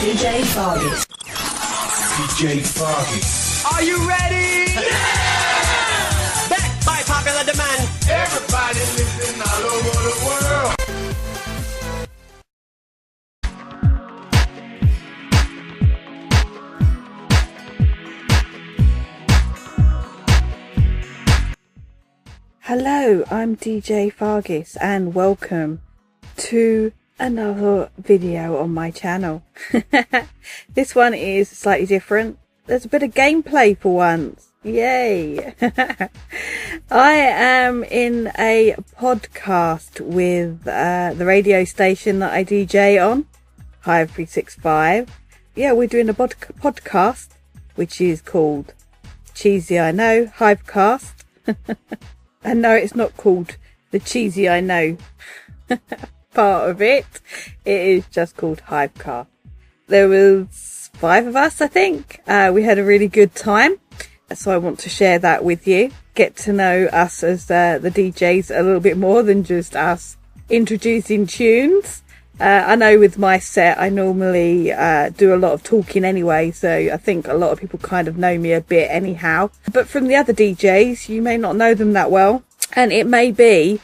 DJ Fargis. DJ Fargis. Are you ready? Yeah! Backed by popular demand. Everybody listen all over the world. Hello, I'm DJ Fargis and welcome to another video on my channel. This one is slightly different. There's a bit of gameplay for once. Yay! I am in a podcast with the radio station that I DJ on, Hive365. Yeah, we're doing a podcast which is called Cheesy I Know, HiveCast. And no, it's not called the Cheesy I Know part of it. It is just called HiveCast. There was 5 of us, I think. We had a really good time. So I want to share that with you. Get to know us as the DJs a little bit more than just us introducing tunes. I know with my set, I normally do a lot of talking anyway, so I think a lot of people kind of know me a bit anyhow. But from the other DJs, you may not know them that well, and it may be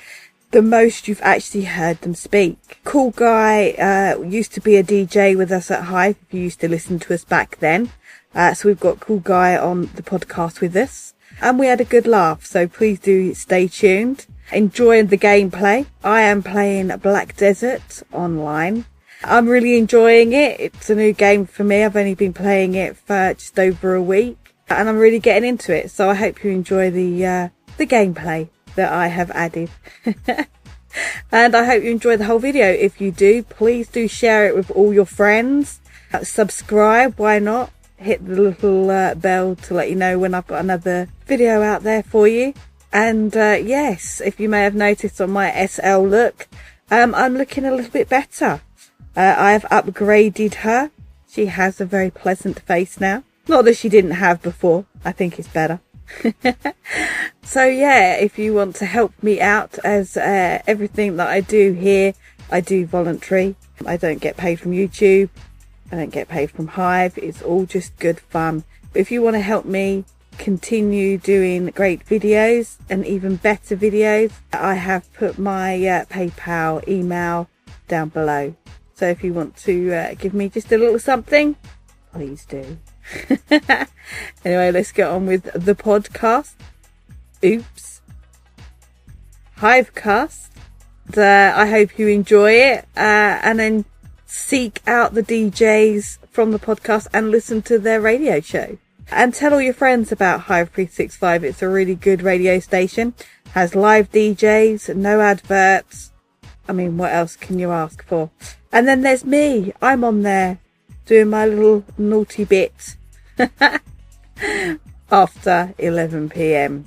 the most you've actually heard them speak. Cool Guy used to be a DJ with us at Hive, if you used to listen to us back then. So we've got Cool Guy on the podcast with us, and we had a good laugh, so please do stay tuned. Enjoying the gameplay. I am playing Black Desert online. I'm really enjoying it. It's a new game for me. I've only been playing it for just over a week, and I'm really getting into it. So I hope you enjoy the gameplay that I have added. And I hope you enjoy the whole video. If you do, please do share it with all your friends. Subscribe, why not? Hit the little bell to let you know when I've got another video out there for you. And yes, if you may have noticed on my SL look, I'm looking a little bit better. I have upgraded her. She has a very pleasant face now. Not that she didn't have before. I think it's better. So yeah, if you want to help me out, as everything that I do here, I do voluntary. I don't get paid from YouTube. I don't get paid from Hive. It's all just good fun. But if you want to help me continue doing great videos and even better videos, I have put my PayPal email down below. So if you want to give me just a little something, please do. Anyway, let's get on with the podcast. Oops. HiveCast. I hope you enjoy it, and then seek out the DJs from the podcast and listen to their radio show. And tell all your friends about Hive365. It's a really good radio station. Has live DJs, no adverts. I mean, what else can you ask for? And then there's me. I'm on there doing my little naughty bit after 11 p.m.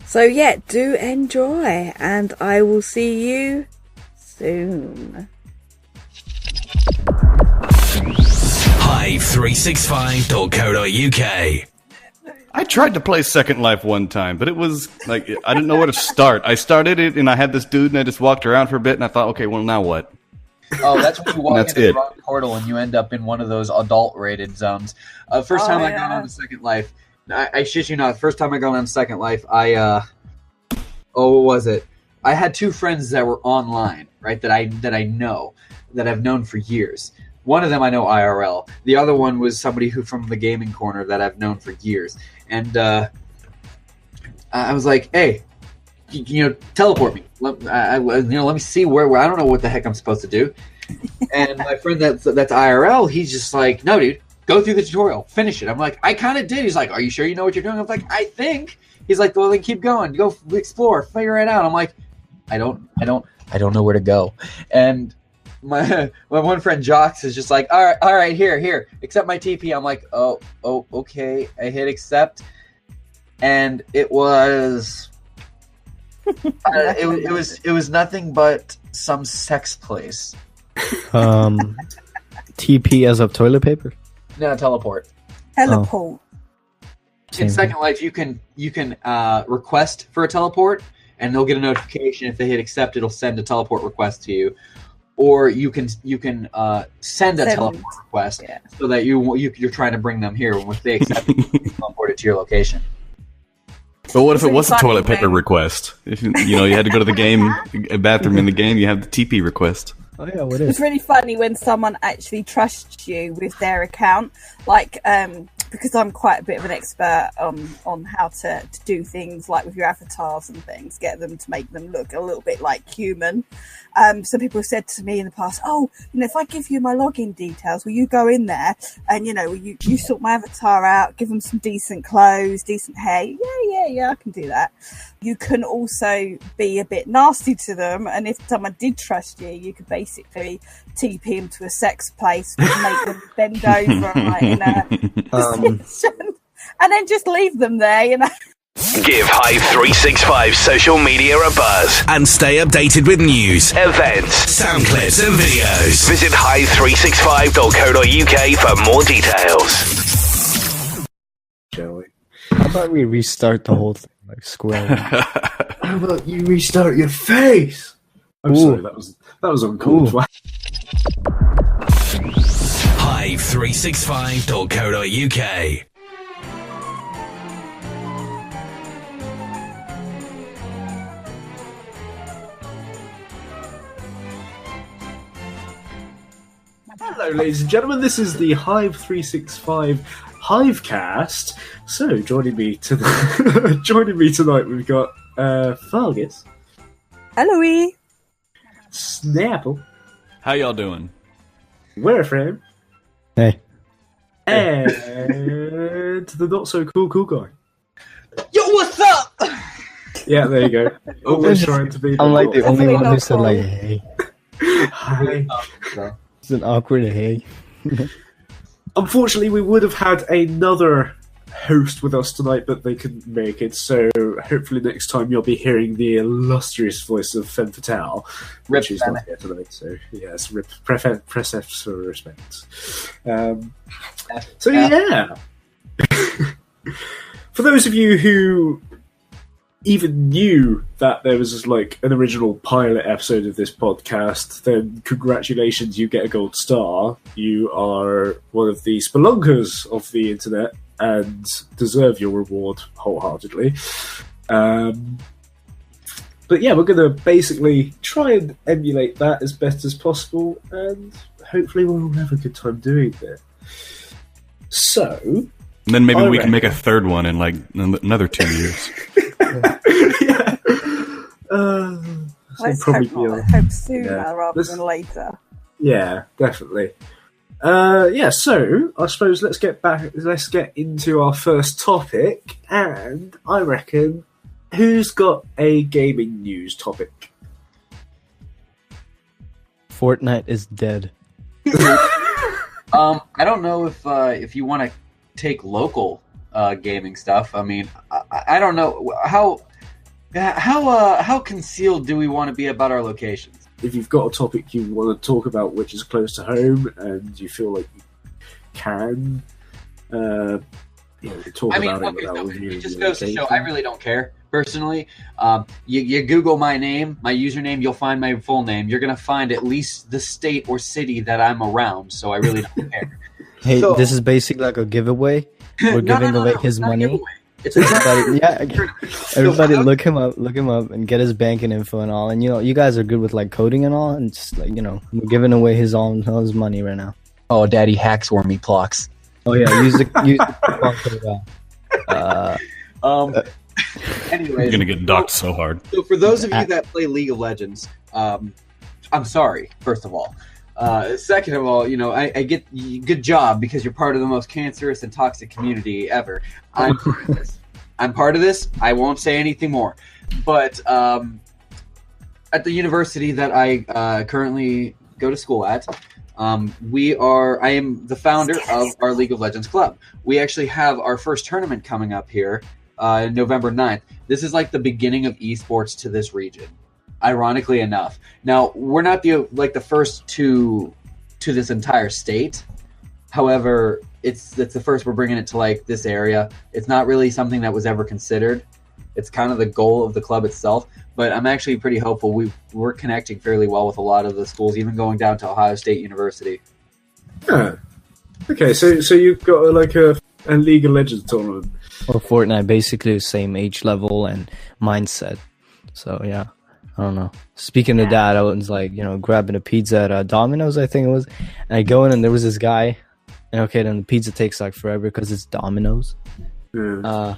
So yeah, do enjoy, and I will see you soon. Hive365.co.uk. I tried to play Second Life one time, but it was like, I didn't know where to start. I started it, and I had this dude, and I just walked around for a bit, and I thought, okay, well, now what? Oh, that's when you walk into the wrong portal, and you end up in one of those adult-rated zones. First time I got on Second Life, I shit you not, the first time I got on Second Life, what was it? I had 2 friends that were online, right, that I know, that I've known for years. One of them I know IRL. The other one was somebody who from the gaming corner that I've known for years. And I was like, hey, teleport me. Let me see where I don't know what the heck I'm supposed to do. And my friend that's IRL, he's just like, no, dude, go through the tutorial, finish it. I'm like, I kind of did. He's like, are you sure you know what you're doing? I'm like, I think. He's like, well, then keep going, go explore, figure it out. I'm like, I don't know where to go. And my one friend Jocks is just like, all right, here, accept my TP. I'm like, oh, okay. I hit accept, and it was, it was nothing but some sex place. TP as of toilet paper? No, teleport. Teleport. In Second Life, you can request for a teleport, and they'll get a notification if they hit accept. It'll send a teleport request to you. or you can send a teleport request Yeah. so that you're trying to bring them here. And if they accept it, you can teleport it to your location. But what if it was a Funny toilet paper thing. request? If you had to go to the game, a bathroom in the game, you have the TP request. Oh yeah, what It's is? really funny when someone actually trusts you with their account, like because I'm quite a bit of an expert on how to do things like with your avatars and things, get them to make them look a little bit like human. Some people have said to me in the past, "Oh, if I give you my login details, will you go in there and will you sort my avatar out, give them some decent clothes, decent hair?" Yeah, I can do that. You can also be a bit nasty to them, and if someone did trust you, you could basically TP them to a sex place, make them bend over right, in a position, and then just leave them there, Give Hive365 social media a buzz and stay updated with news, events, sound clips and videos. Visit hive365.co.uk for more details. Shall we? How about we restart the whole thing, like square? How about you restart your face? I'm sorry, that was uncalled for. Hive365.co.uk. Hello, ladies and gentlemen. This is the Hive365 HiveCast. So, joining me tonight, we've got Fargis, Hello. Snapple, How y'all doing? Warframe, Hey, and the not so cool guy. Yo, what's up? Yeah, there you go. Always trying to be. I'm like the only Definitely one who not said cool. like hey. Hi. It's an awkward hey. Unfortunately, we would have had another host with us tonight, but they couldn't make it. So hopefully next time you'll be hearing the illustrious voice of Femme Fatale, which is not here tonight. So yes, press F for respect. So yeah, for those of you who even knew that there was like an original pilot episode of this podcast, then congratulations, you get a gold star. You are one of the spelunkers of the internet and deserve your reward wholeheartedly. But yeah, we're going to basically try and emulate that as best as possible, and hopefully we'll have a good time doing it. So... And then maybe I we can reckon- make a third one in like another 2 years. yeah. Let's probably hope, be not. a- Hope sooner yeah. rather Let's- than later. Yeah, definitely. Yeah, so I suppose let's get into our first topic, and I reckon who's got a gaming news topic? Fortnite is dead. I don't know if you want to take local gaming stuff. I mean, I don't know how concealed do we want to be about our locations. If you've got a topic you want to talk about which is close to home and you feel like you can, talk I mean, about okay, it without so reviewing it just the goes to show location. I really don't care personally. You Google my name, my username, you'll find my full name. You're gonna find at least the state or city that I'm around. So I really don't care. Hey, So- this is basically like a giveaway. We're No, giving no, away no, his it's not a money. giveaway. It's a Everybody, everybody, So- look him up, and get his banking info and all. And you guys are good with like coding and all, and just like we're giving away his his money right now. Oh, Daddy hacks or me plucks. Oh yeah, use the coupon code. Anyways, You're gonna get docked so hard. So for those of you that play League of Legends, I'm sorry, first of all. Second of all, I get good job because you're part of the most cancerous and toxic community ever. I'm part of this. I won't say anything more. But at the university that I currently go to school at, I am the founder of our League of Legends club. We actually have our first tournament coming up here November 9th. This is like the beginning of esports to this region, ironically enough. Now, we're not the first to this entire state. However, it's the first we're bringing it to like this area. It's not really something that was ever considered. It's kind of the goal of the club itself. But I'm actually pretty hopeful. We're connecting fairly well with a lot of the schools, even going down to Ohio State University. Yeah. Okay, so you've got like a League of Legends tournament. Or Fortnite, basically the same age level and mindset. So yeah, I don't know. Speaking of that, I was like, grabbing a pizza at Domino's, I think it was. And I go in and there was this guy. And okay, then the pizza takes like forever because it's Domino's. Yeah.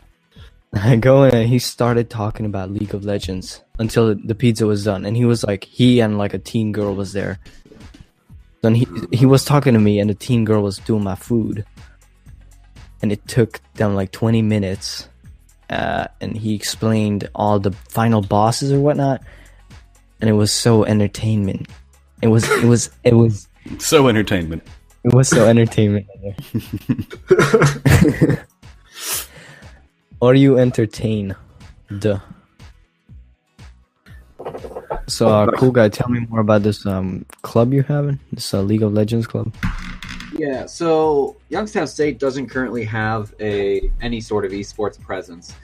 I go in and he started talking about League of Legends until the pizza was done. And he was like, he and like a teen girl was there. Then he was talking to me and the teen girl was doing my food. And it took them like 20 minutes. And he explained all the final bosses or whatnot. And it was so entertainment. It was So entertainment. It was so entertainment. Are you entertained? Duh. So, cool guy, tell me more about this club you're having. This League of Legends club. Yeah, so Youngstown State doesn't currently have any sort of esports presence.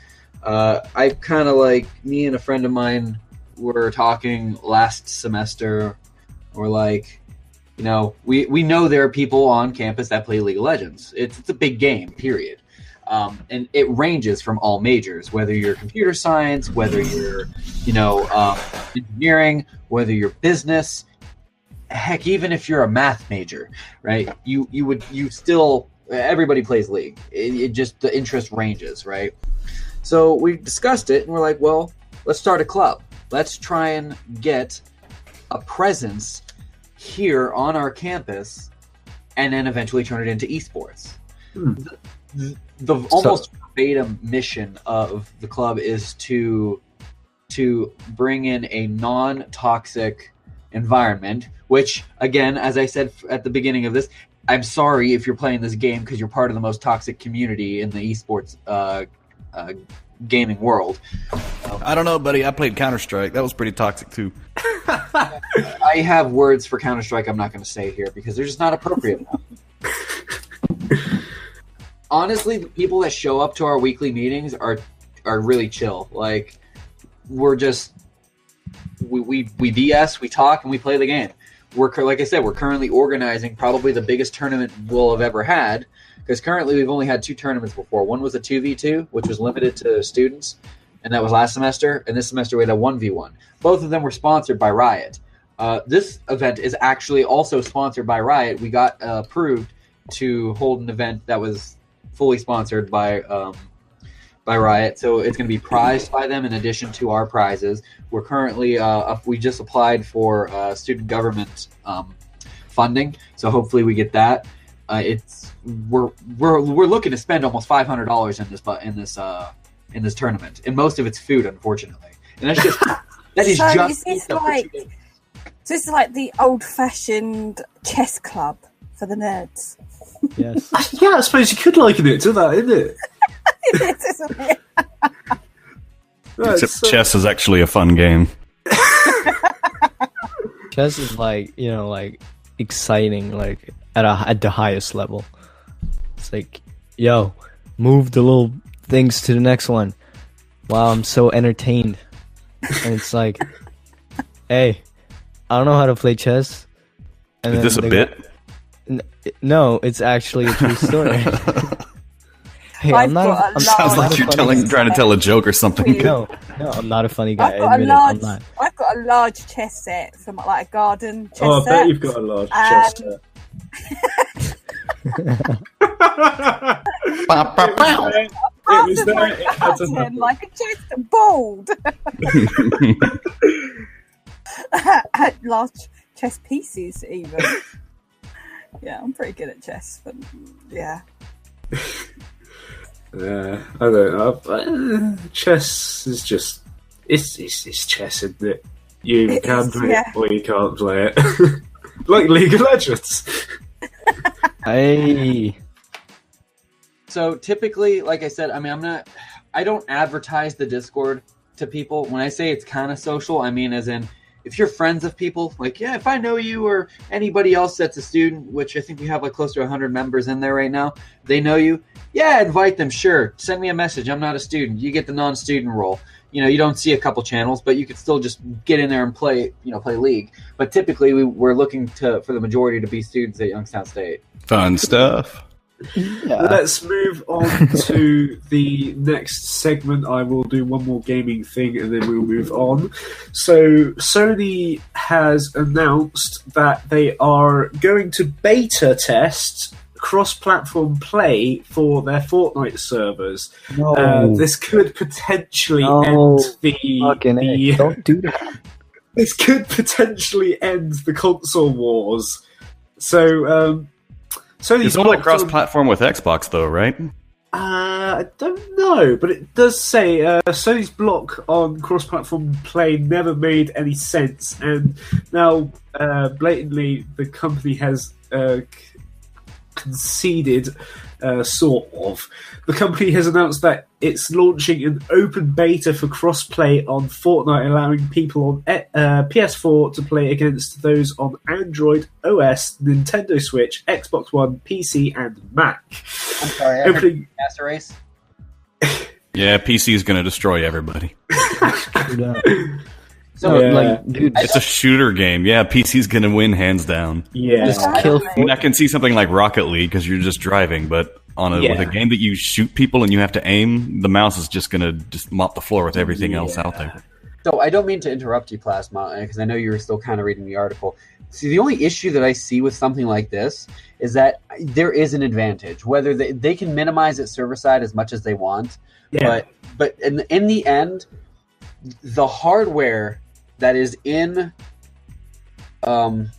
I kind of like, me and a friend of mine were talking last semester, or like, we know there are people on campus that play League of Legends. It's a big game, period. And it ranges from all majors, whether you're computer science, whether you're, engineering, whether you're business, heck, even if you're a math major, right? You still, everybody plays League. It just, the interest ranges, right? So we discussed it and we're like, well, let's start a club. Let's try and get a presence here on our campus and then eventually turn it into esports. The almost verbatim mission of the club is to bring in a non-toxic environment, which, again, as I said at the beginning of this, I'm sorry if you're playing this game because you're part of the most toxic community in the esports gaming world. I don't know, buddy. I played Counter-Strike. That was pretty toxic, too. I have words for Counter-Strike I'm not going to say here because they're just not appropriate enough. Honestly, the people that show up to our weekly meetings are really chill. Like, we're just we BS, we talk, and we play the game. Like I said, we're currently organizing probably the biggest tournament we'll have ever had, because currently we've only had 2 tournaments before. One was a 2v2, which was limited to students, and that was last semester. And this semester we had a 1v1. Both of them were sponsored by Riot. This event is actually also sponsored by Riot. We got approved to hold an event that was fully sponsored by Riot, so it's going to be prized by them in addition to our prizes. We're currently we just applied for student government funding, so hopefully we get that. We're looking to spend almost $500 in this tournament, and most of it's food, unfortunately. And that's just this is like the old-fashioned chess club for the nerds. Yes. Yeah, I suppose you could liken it to that, isn't it? It is, isn't it? Except chess is actually a fun game. Chess is like, exciting, like at the highest level. It's like, yo, move the little things to the next one. Wow, I'm so entertained. And it's like, hey, I don't know how to play chess. And is this a bit? No, it's actually a true story. Hey, sounds like you're trying to tell a joke or something. No, I'm not a funny guy. I've got a large chess set from like a garden chess set. Oh, I bet you've got a large chess set. It was there. It had like a chest board. Had large chess pieces, even. Yeah, I'm pretty good at chess, but yeah. Yeah, I don't know. Chess is just it's chess, isn't it? You can play it or you can't play it. Like League of Legends. Hey. So typically, like I said, I mean, I don't advertise the Discord to people. When I say it's kind of social, I mean as in if you're friends of people, like, yeah, if I know you or anybody else that's a student, which I think we have like close to 100 members in there right now, they know you, yeah, invite them, sure. Send me a message. I'm not a student. You get the non-student role. You don't see a couple channels, but you could still just get in there and play League. But typically we're looking for the majority to be students at Youngstown State. Fun stuff. Yeah. Let's move on to the next segment. I will do one more gaming thing and then we'll move on. So Sony has announced that they are going to beta test cross-platform play for their Fortnite servers. No. This could potentially end the don't do that. This could potentially end the console wars. So it's only cross-platform with Xbox, though, right? I don't know, but it does say Sony's block on cross-platform play never made any sense, and now blatantly the company has conceded, sort of. The company has announced that it's launching an open beta for crossplay on Fortnite, allowing people on PS4 to play against those on Android, OS, Nintendo Switch, Xbox One, PC, and Mac. I'm sorry, I heard Master Race. Yeah, PC is going to destroy everybody. So, dude, it's a shooter game. Yeah, PC's going to win hands down. Yeah, just kill. I can see something like Rocket League because you're just driving, but with a game that you shoot people and you have to aim, the mouse is just going to just mop the floor with everything else out there. So I don't mean to interrupt you, Plasma, because I know you were still kind of reading the article. See, the only issue that I see with something like this is that there is an advantage. Whether they can minimize it server side as much as they want, but in the end, the hardware that is in the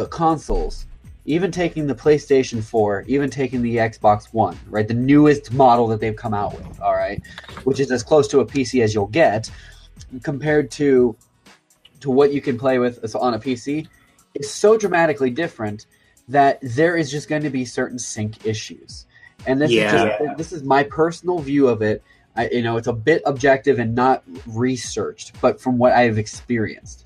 consoles, even taking the PlayStation 4, even taking the Xbox One, right, the newest model that they've come out with, all right, which is as close to a PC as you'll get, compared to what you can play with on a PC, is so dramatically different that there is just going to be certain sync issues. And this is my personal view of it. It's a bit objective and not researched, but from what I've experienced,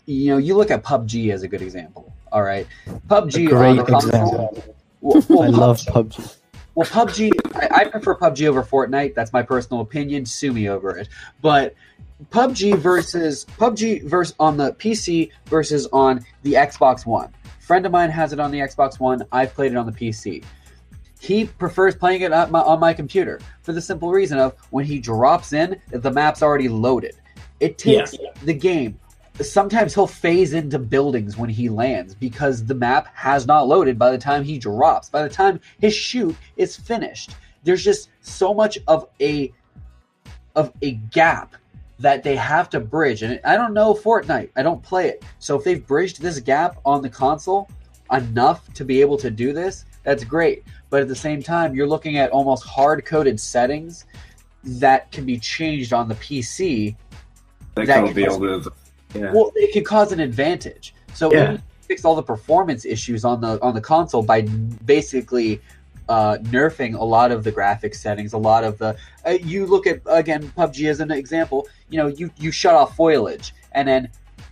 you look at PUBG as a good example. All right, PUBG. Great example. I love PUBG. Well, PUBG, I prefer PUBG over Fortnite. That's my personal opinion. Sue me over it. But PUBG versus on the PC versus on the Xbox One. A friend of mine has it on the Xbox One. I've played it on the PC. He prefers playing it on my computer for the simple reason of when he drops in, the map's already loaded. It takes the game. Sometimes he'll phase into buildings when he lands because the map has not loaded by the time he drops. By the time his shoot is finished, there's just so much of a gap that they have to bridge. And I don't know Fortnite. I don't play it. So if they've bridged this gap on the console enough to be able to do this, that's great. But at the same time, you're looking at almost hard-coded settings that can be changed on the PC. Well, it could cause an advantage. So if you fix all the performance issues on the console by basically nerfing a lot of the graphics settings, a lot of the you look at, again, PUBG as an example. You shut off foliage, and then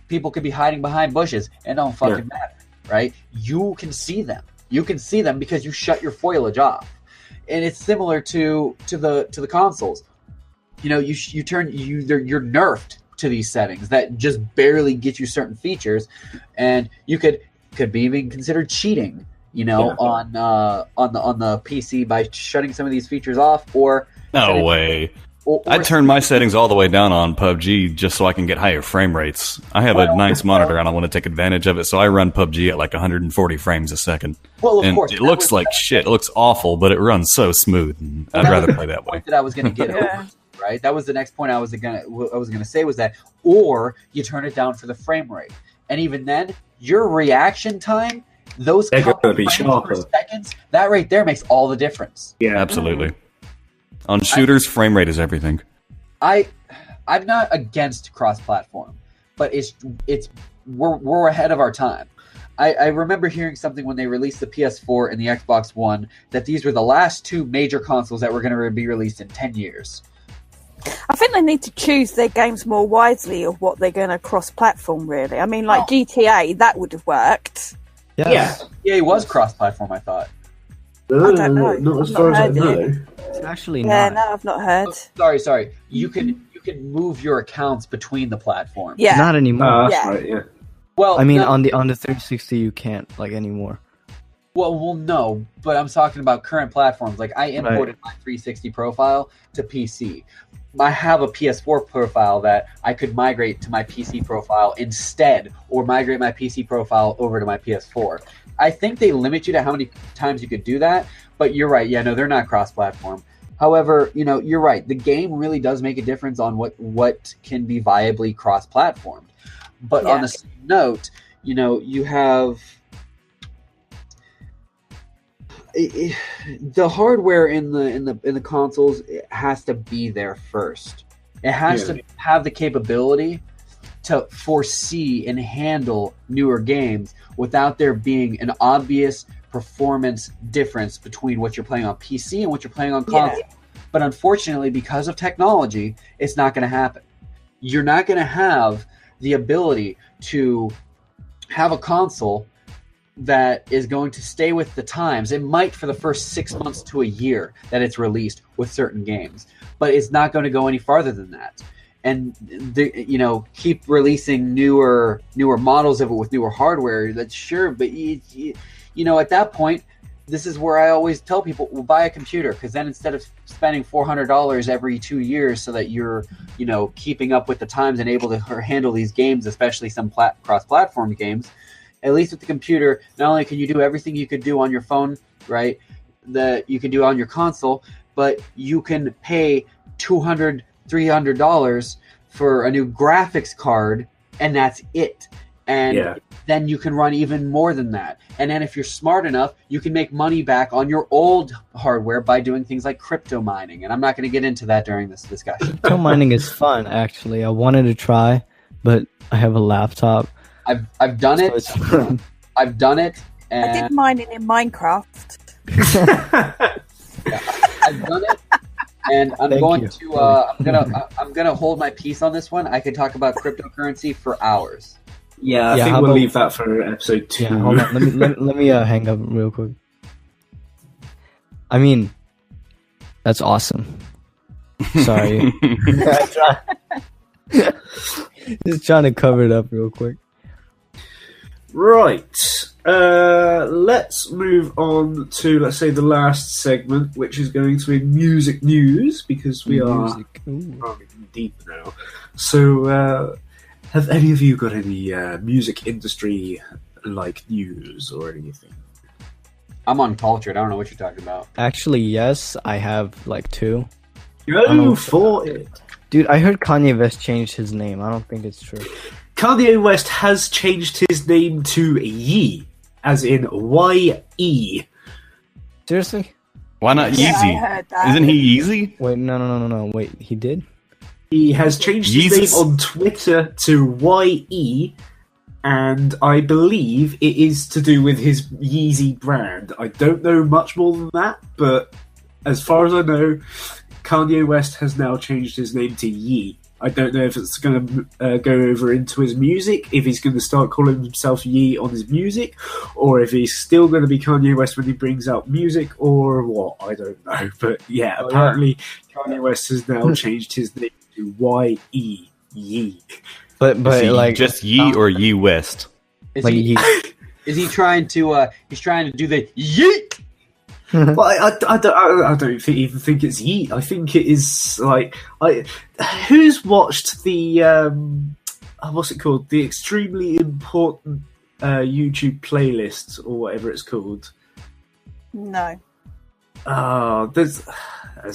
people could be hiding behind bushes and don't fucking matter, right? You can see them. You can see them because you shut your foliage off, and it's similar to the consoles. You're nerfed to these settings that just barely get you certain features, and you could be even considered cheating. On the PC by shutting some of these features off, or no way. I turn my settings all the way down on PUBG just so I can get higher frame rates. I have a nice monitor and I want to take advantage of it, so I run PUBG at like 140 frames a second. Well, of course, it looks like shit. It looks awful, but it runs so smooth. I'd rather play that way. That I was going to get over, right? That was the next point I was going to say was that, or you turn it down for the frame rate, and even then, your reaction time, those couple frames per seconds, that right there makes all the difference. Yeah, absolutely. On shooters, frame rate is everything. I'm not against cross-platform, but we're ahead of our time. I remember hearing something when they released the PS4 and the Xbox One that these were the last two major consoles that were going to be released in 10 years. I think they need to choose their games more wisely of what they're going to cross-platform, really. I mean, like GTA, that would have worked. Yes. Yeah, it was cross-platform, I thought. I don't know. Not as I've far not as I heard know. it. It's actually Yeah, not. no, I've not heard. Sorry. You can move your accounts between the platforms. Yeah. Not anymore. That's Yeah. right, yeah. Well, I mean, no, on the 360, you can't like anymore. well, no, but I'm talking about current platforms. Like I imported my 360 profile to PC. I have a PS4 profile that I could migrate to my PC profile instead, or migrate my PC profile over to my PS4. I think they limit you to how many times you could do that, but you're right. Yeah, no, they're not cross-platform. However, you're right. The game really does make a difference on what can be viably cross-platformed. But on the same note, you have the hardware in the consoles. It has to be there first. It has to have the capability to foresee and handle newer games without there being an obvious performance difference between what you're playing on PC and what you're playing on console. But unfortunately, because of technology, it's not going to happen. You're not going to have the ability to have a console that is going to stay with the times. It might for the first 6 months to a year that it's released with certain games, but it's not going to go any farther than that. And keep releasing newer models of it with newer hardware. That's sure, but at that point, this is where I always tell people, well, buy a computer, because then instead of spending $400 every 2 years so that you're keeping up with the times and able to handle these games, especially some cross-platform games, at least with the computer, not only can you do everything you could do on your phone, right, that you can do on your console, but you can pay $200, $300 for a new graphics card, and that's it. And then you can run even more than that. And then if you're smart enough, you can make money back on your old hardware by doing things like crypto mining. And I'm not going to get into that during this discussion. Crypto mining is fun, actually. I wanted to try, but I have a laptop. I've done it. I've done it. And I did mining in Minecraft. I've done it. And I'm gonna hold my peace on this one. I could talk about cryptocurrency for hours. Yeah, I think we'll leave that for episode 2. Yeah, hold on. Let me hang up real quick. I mean, that's awesome. Sorry. Just trying to cover it up real quick. Right. Let's move on to, let's say, the last segment, which is going to be music news, because we are running deep now. So, have any of you got any music industry news or anything? I'm uncultured. I don't know what you're talking about. Actually, yes, I have 2. Go for it. Dude, I heard Kanye West changed his name. I don't think it's true. Kanye West has changed his name to Ye, as in Y-E. Seriously? Why not Yeah, Yeezy? I heard that. Isn't he Yeezy? Wait, no. Wait, he did? He has changed his Jesus. name on Twitter to Y-E, and I believe it is to do with his Yeezy brand. I don't know much more than that, but as far as I know, Kanye West has now changed his name to Ye. I don't know if it's going to go over into his music, if he's going to start calling himself Ye on his music, or if he's still going to be Kanye West when he brings out music, or what. I don't know. But yeah, apparently Kanye West has now changed his name to Y-E, Ye. But just Ye or Ye West? Is he trying to? He's trying to do the yeet. Well, I don't even think it's Yeet. I think it is who's watched the what's it called? The extremely important YouTube playlists or whatever it's called. No. There's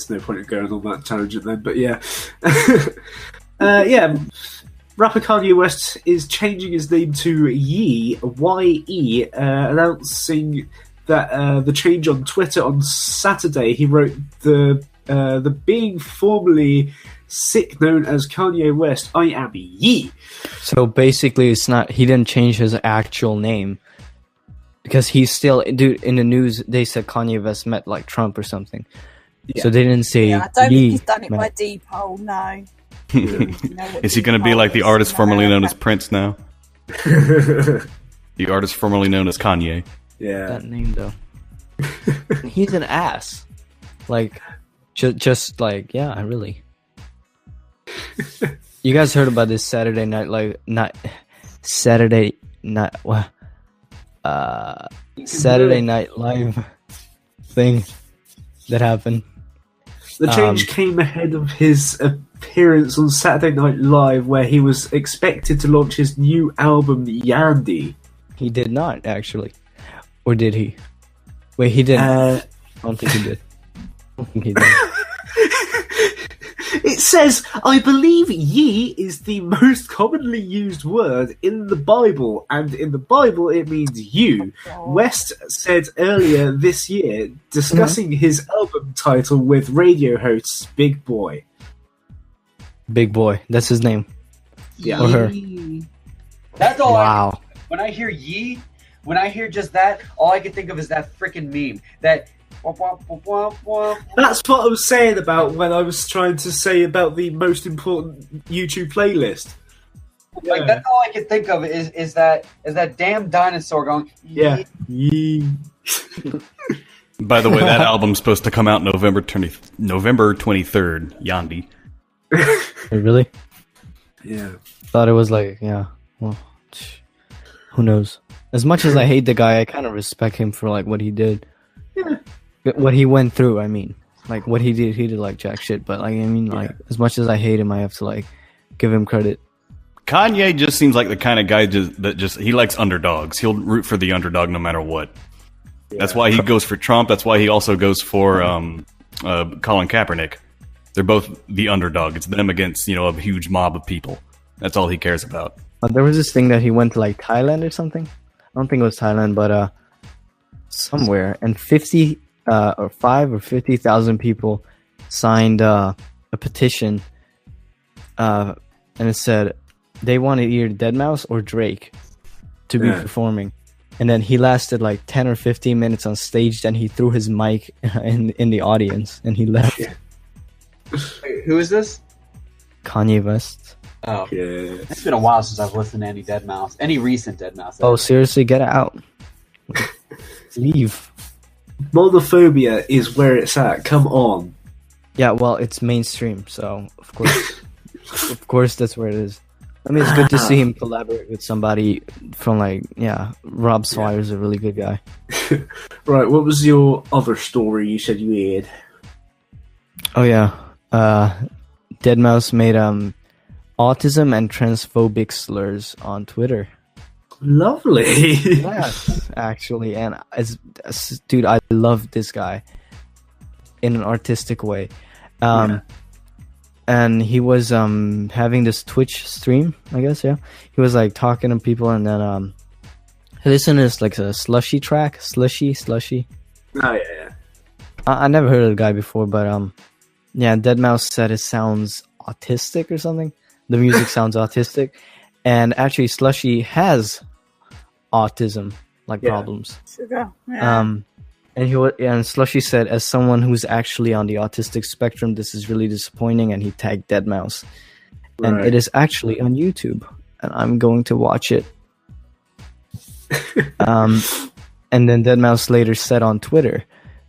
no point in going on that tangent then. But yeah, rapper Kanye West is changing his name to Ye, Y-E, announcing that the change on Twitter on Saturday. He wrote the being formerly sick known as Kanye West, I am Ye. So basically, it's not. He didn't change his actual name because he's still. Dude, in the news they said Kanye West met Trump or something, So they didn't say. Yeah, I don't ye, think he's done it man. by deep hole, no. Is he going to be like the artist formerly known as Prince now? The artist formerly known as Kanye. Yeah. That name though. He's an ass. Like, just like, yeah, really. You guys heard about this Saturday Night Live thing that happened? The change came ahead of his appearance on Saturday Night Live, where he was expected to launch his new album, Yandy. He did not, actually. Or did he? Wait, he didn't. I don't think he did. It says, I believe ye is the most commonly used word in the Bible, and in the Bible it means you. West said earlier this year, discussing his album title with radio hosts Big Boy. Big Boy, that's his name. Yeah. Or her. That's all. Wow. When I hear ye, when I hear just that, all I can think of is that freaking meme. That. That's what I was saying about when I was trying to say about the most important YouTube playlist. Like that's all I can think of is that damn dinosaur going. Yeah. Yee. By the way, that album's supposed to come out November 23rd. Yandy. Really? Yeah. Thought it was like, yeah. Well, who knows? As much as I hate the guy, I kind of respect him for like what he did. Yeah. What he went through, I mean. Like what he did like jack shit. But like, I mean, like as much as I hate him, I have to like give him credit. Kanye just seems like the kind of guy that he likes underdogs. He'll root for the underdog no matter what. Yeah. That's why he goes for Trump. That's why he also goes for Colin Kaepernick. They're both the underdog. It's them against, a huge mob of people. That's all he cares about. There was this thing that he went to like Thailand or something. I don't think it was Thailand, but somewhere, and 50 or 50,000 people signed a petition, and it said they wanted either Deadmau5 or Drake to be performing. And then he lasted like 10 or 15 minutes on stage. Then he threw his mic in the audience and he left. Wait, who is this? Kanye West. Oh, yeah. It's been a while since I've listened to any Deadmau5, any recent Deadmau5. Oh, seriously, get out. Leave. Monophobia is where it's at. Come on. Yeah, well, it's mainstream, so of course that's where it is. I mean, it's good to see him collaborate with somebody from Rob Swire's a really good guy. Right, what was your other story you said you had? Oh yeah, Deadmau5 made autism and transphobic slurs on Twitter. Lovely. Yes, actually, and dude, I love this guy in an artistic way. And he was having this Twitch stream, I guess. Yeah, he was like talking to people, and then listen to this like a slushy track, slushy. Oh yeah. I never heard of the guy before, but Deadmau5 said it sounds autistic or something. The music sounds autistic, and actually, Slushy has autism problems. Sugar. Yeah. And Slushy said, as someone who's actually on the autistic spectrum, this is really disappointing, and he tagged Deadmau5. And it is actually on YouTube, and I'm going to watch it. And then Deadmau5 later said on Twitter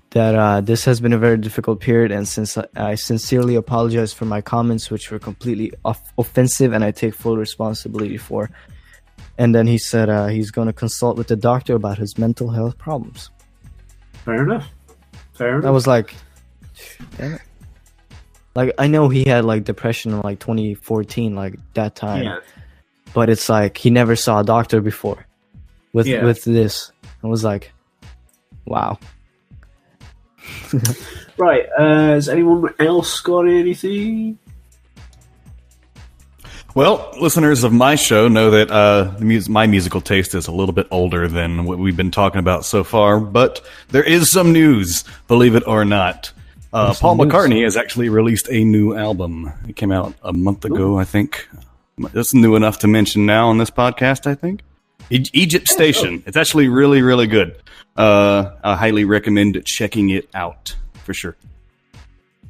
that this has been a very difficult period, and since I sincerely apologize for my comments, which were completely offensive, and I take full responsibility for. And then he said he's going to consult with the doctor about his mental health problems. Fair enough. I was like, damn it. Like, I know he had like depression in like 2014, like that time. Yeah. But it's like he never saw a doctor before with this. I was like, wow. Right. Has anyone else got anything? Well, listeners of my show know that my musical taste is a little bit older than what we've been talking about so far, but there is some news, believe it or not. Paul McCartney has actually released a new album. It came out a month ago, I think. That's new enough to mention now on this podcast, I think. Egypt Station. It's actually really, really good. I highly recommend checking it out, for sure.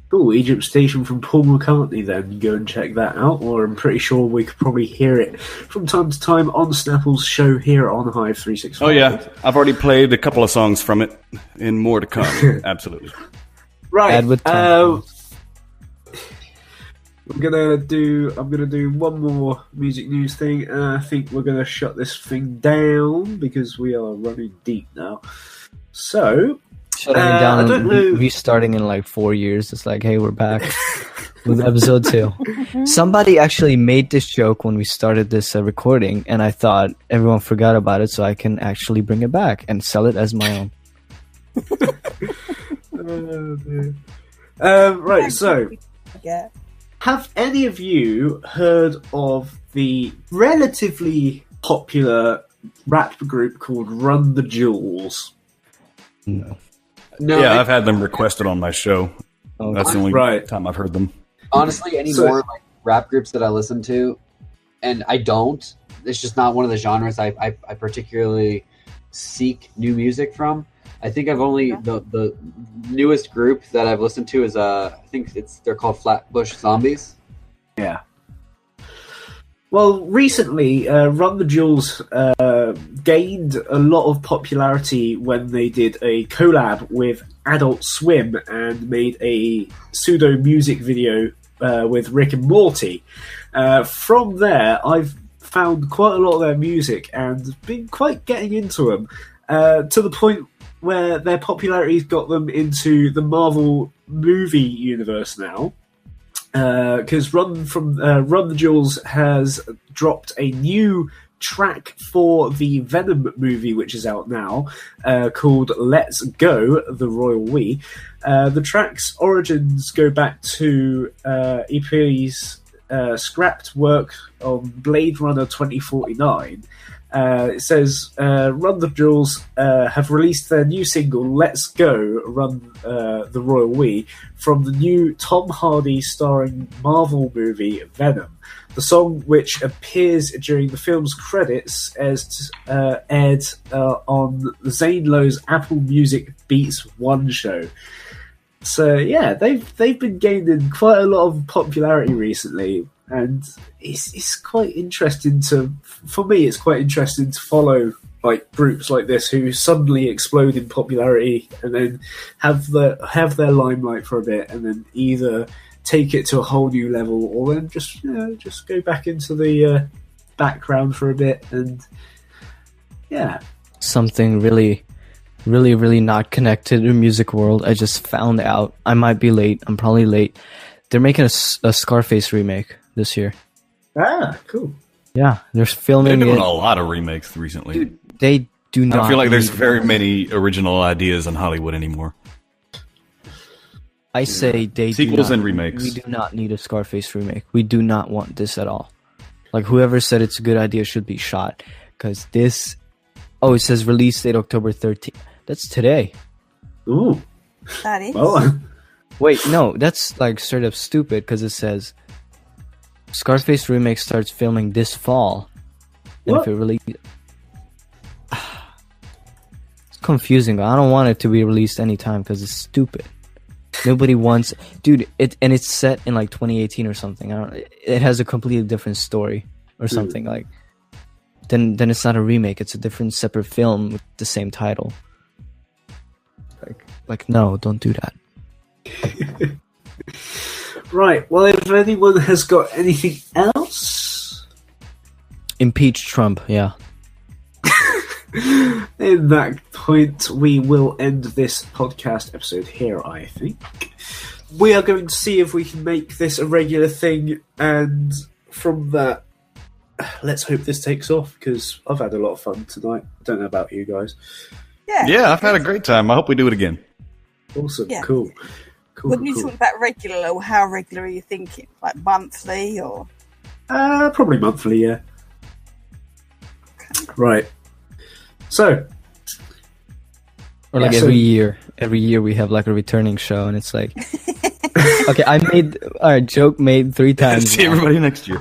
Cool, Egypt Station from Paul McCartney then. Go and check that out, or I'm pretty sure we could probably hear it from time to time on Snapple's show here on Hive365. Oh yeah, I've already played a couple of songs from it, and more to come. Absolutely. Right, Add with I'm gonna do one more music news thing, and I think we're gonna shut this thing down because we are running deep now. So, Shutting it down I don't and know. restarting in like 4 years. It's like, hey, we're back with episode 2. Somebody actually made this joke when we started this recording, and I thought everyone forgot about it, so I can actually bring it back and sell it as my own. Right, so Yeah. have any of you heard of the relatively popular rap group called Run the Jewels? No. No, Yeah, I've had them requested on my show. Oh, That's the only Right. time I've heard them. honestly, any So- more like rap groups that I listen to, and I don't. It's just not one of the genres I particularly seek new music from. I think I've only the newest group that I've listened to is I think they're called Flatbush Zombies. Yeah. Well, recently, Run the Jewels gained a lot of popularity when they did a collab with Adult Swim and made a pseudo music video with Rick and Morty. From there, I've found quite a lot of their music and been quite getting into them to the point where their popularity's got them into the Marvel movie universe now. Because Run the Jewels has dropped a new track for the Venom movie, which is out now, called Let's Go, the Royal We. The track's origins go back to EP's scrapped work on Blade Runner 2049. It says, Run the Jewels have released their new single, Let's Go, Run the Royal We, from the new Tom Hardy starring Marvel movie Venom. The song, which appears during the film's credits, aired on Zane Lowe's Apple Music Beats 1 show. So yeah, they've been gaining quite a lot of popularity recently, and it's quite interesting for me. It's quite interesting to follow like groups like this who suddenly explode in popularity and then have their limelight for a bit, and then either take it to a whole new level or then just go back into the background for a bit. And yeah, something really not connected to the music world. I just found out. I might be late. I'm probably late. They're making a Scarface remake this year. Ah, cool. Yeah, they're filming They're doing it. a lot of remakes recently. Dude, they do not. I feel like there's need- very many original ideas in Hollywood anymore. I say they Sequels do not, and remakes. We do not need a Scarface remake. We do not want this at all. Like whoever said it's a good idea should be shot, because this. Oh, it says release date October 13th. That's today. Ooh. That is. Well, Wait, no, that's like straight up stupid because it says Scarface remake starts filming this fall. And What? if it really it's confusing. I don't want it to be released anytime because it's stupid. Nobody wants, dude. It's set in like 2018 or something. It has a completely different story or something like. Then it's not a remake. It's a different separate film with the same title. Like no, don't do that. right. Well, if anyone has got anything else, Impeach Trump. Yeah. in that point, we will end this podcast episode here, I think. We are going to see if we can make this a regular thing, and from that, let's hope this takes off, because I've had a lot of fun tonight. Don't know about you guys. Yeah, I've had a great time. I hope we do it again. Awesome. Yeah. Cool. When you talk about regular, or how regular are you thinking? Like monthly or? Probably monthly, yeah. Right. So, Or like Yeah, every year. Every year we have like a returning show, and it's like, okay, I made joke made 3 times. See now. everybody next year.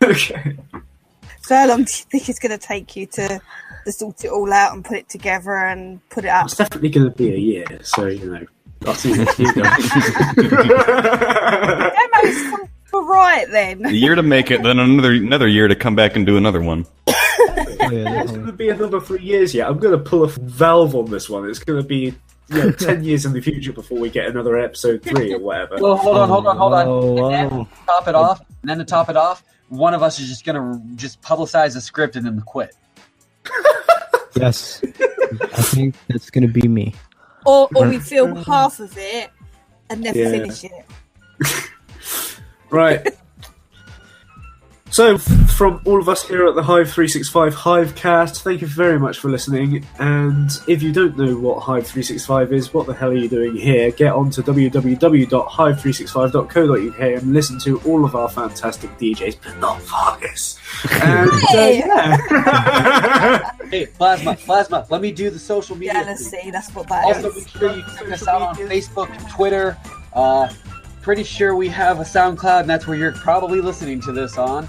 okay. So how long do you think it's going to take you to sort it all out and put it together and put it up? It's definitely going to be a year, so, I'll see you next year, guys. Demo's for right then. A year to make it, then another year to come back and do another one. It's going to be another 3 years yet. I'm going to pull a valve on this one. It's going to be 10 years in the future before we get another episode 3 or whatever. Well, hold on. Oh, And then wow. to top it off, one of us is just going to just publicize the script and then quit. Yes. I think that's going to be me. Or we film half of it and never finish it. Right. So, from all of us here at the Hive365 HiveCast, thank you very much for listening. And if you don't know what Hive365 is, what the hell are you doing here? Get on to www.hive365.co.uk and listen to all of our fantastic DJs, but not Fargis. And, Hey, Plasma, let me do the social media. Jealousy, that's what that Also, is. make sure you check us out on Facebook, Twitter. Pretty sure we have a SoundCloud, and that's where you're probably listening to this on.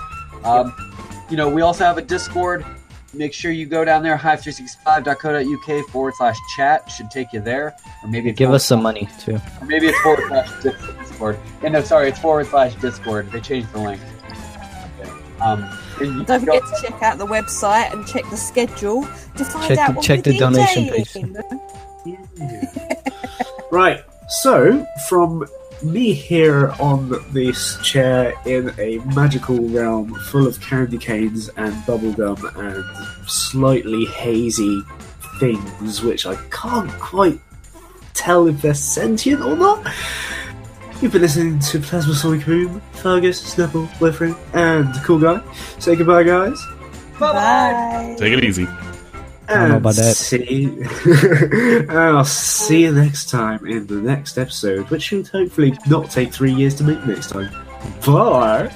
We also have a Discord. Make sure you go down there, hive365.co.uk/chat. Should take you there. Or maybe Give us some money, too. Or maybe it's /Discord. No, sorry, it's /Discord. They changed the link. Don't forget to check out the website and check the schedule to find out what check the we're donation DJing. Right, so from me here on this chair in a magical realm full of candy canes and bubblegum and slightly hazy things which I can't quite tell if they're sentient or not. You've been listening to Plasma Sonic Boom, Fargis, Snapple, Wilfred, and Cool Guy. Say goodbye, guys. Bye. Take it easy. I don't know about that. I'll see you next time in the next episode, which should hopefully not take 3 years to make next time. Bye!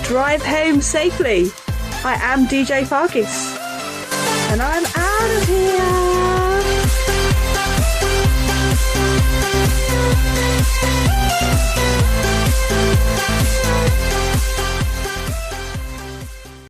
Drive home safely. I am DJ Fargis. And I'm out of here.